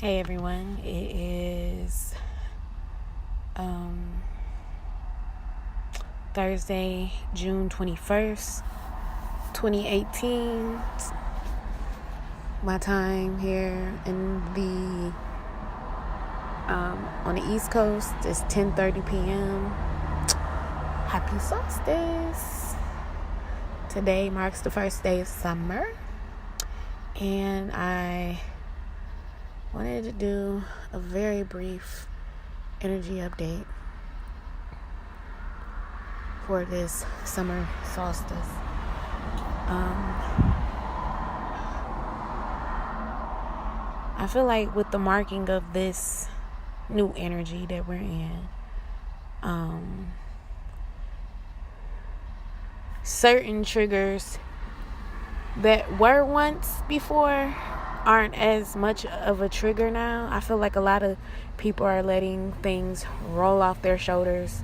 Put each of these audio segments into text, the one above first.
Hey everyone, it is Thursday, June 21st, 2018. My time here in the on the East Coast is 10:30 p.m. Happy Solstice. Today marks the first day of summer, and I wanted to do a very brief energy update for this summer solstice. I feel like with the marking of this new energy that we're in, certain triggers that were once before aren't as much of a trigger now. I feel like a lot of people are letting things roll off their shoulders,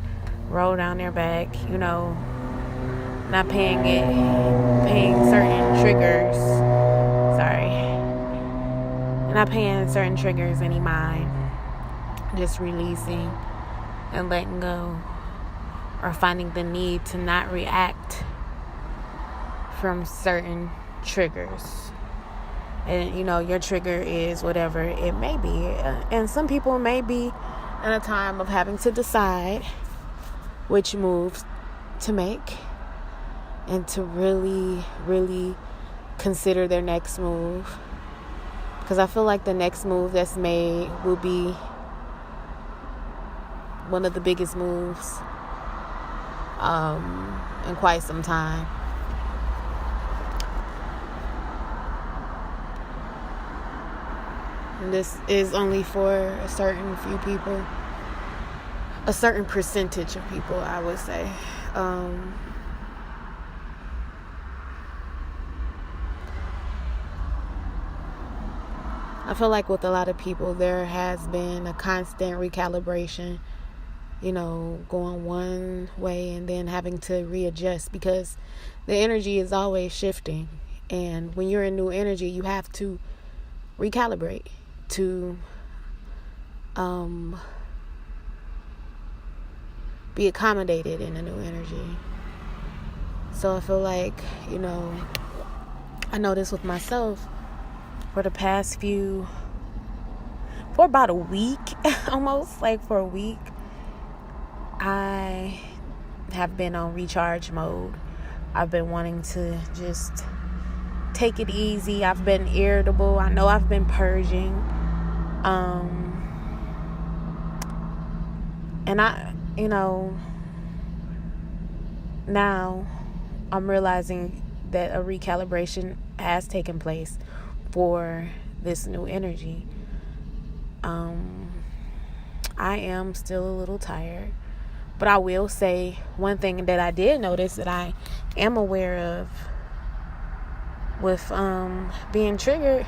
roll down their back, not paying certain triggers. Not paying certain triggers any mind. Just releasing and letting go, or finding the need to not react from certain triggers. And your trigger is whatever it may be, and some people may be in a time of having to decide which moves to make and to really, really consider their next move, because I feel like the next move that's made will be one of the biggest moves in quite some time. And this is only for a certain few people, a certain percentage of people, I would say. I feel like with a lot of people, there has been a constant recalibration, going one way and then having to readjust, because the energy is always shifting. And when you're in new energy, you have to recalibrate to be accommodated in a new energy. So I feel like, I know this with myself. For the past for about a week, almost like for a week, I have been on recharge mode. I've been wanting to just take it easy. I've been irritable. I know I've been purging. And now I'm realizing that a recalibration has taken place for this new energy. I am still a little tired, but I will say one thing that I did notice that I am aware of with being triggered.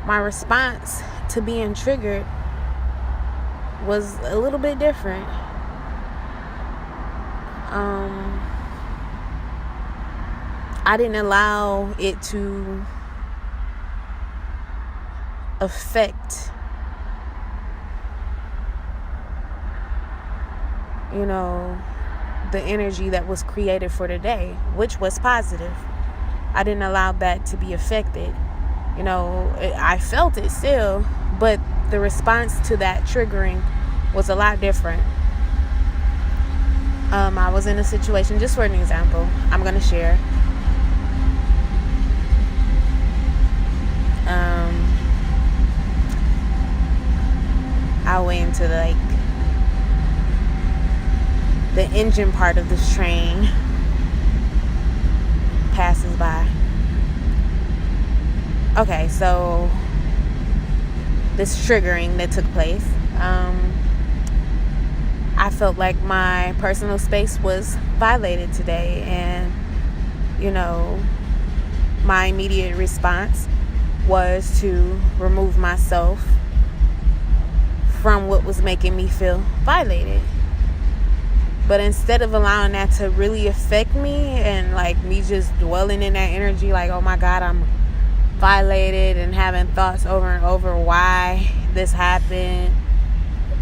My response to being triggered was a little bit different. I didn't allow it to affect the energy that was created for today, which was positive. I didn't allow that to be affected. I felt it still, but the response to that triggering was a lot different. I was in a situation, just for an example, I'm going to share. I went into the engine part of this train passes by. Okay, so this triggering that took place, I felt like my personal space was violated today, and my immediate response was to remove myself from what was making me feel violated. But instead of allowing that to really affect me and me just dwelling in that energy, oh my God, I'm violated and having thoughts over and over why this happened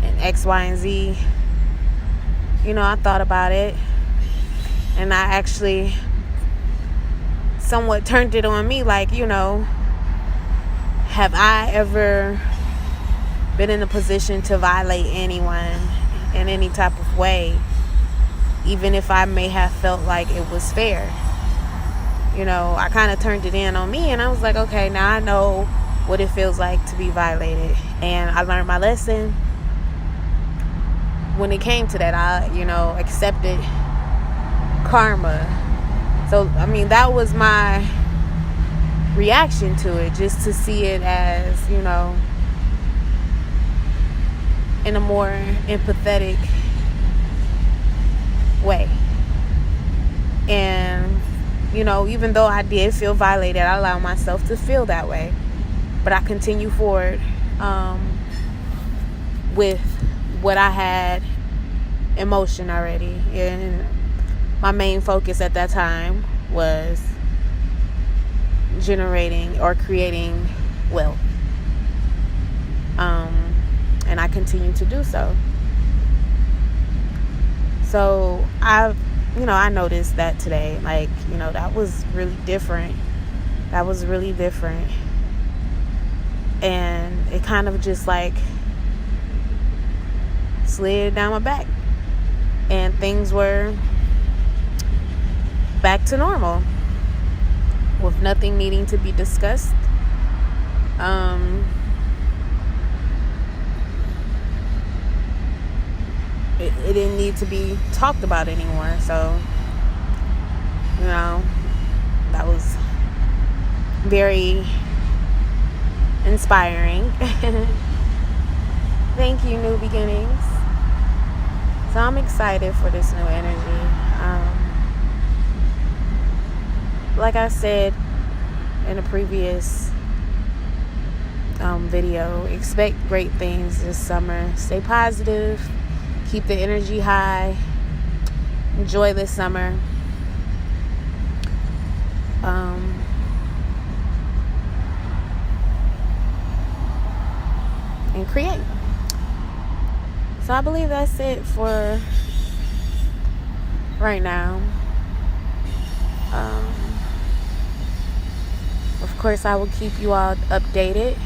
and X, Y, and Z, I thought about it, and I actually somewhat turned it on me, like, have I ever been in a position to violate anyone in any type of way, even if I may have felt like it was fair? I kind of turned it in on me, and I was like, okay, now I know what it feels like to be violated, and I learned my lesson. When it came to that, I accepted karma. So that was my reaction to it, just to see it as in a more empathetic way. And even though I did feel violated, I allowed myself to feel that way, but I continue forward with what I had emotion already. And my main focus at that time was generating or creating wealth, and I continue to do so. So I noticed that today, like, that was really different. And it kind of just like slid down my back, and things were back to normal with nothing needing to be discussed. It didn't need to be talked about anymore. So that was very inspiring. Thank you, New Beginnings. So I'm excited for this new energy. Like I said in a previous video, expect great things this summer. Stay positive. Keep the energy high. Enjoy this summer. And create. So I believe that's it for right now. Of course, I will keep you all updated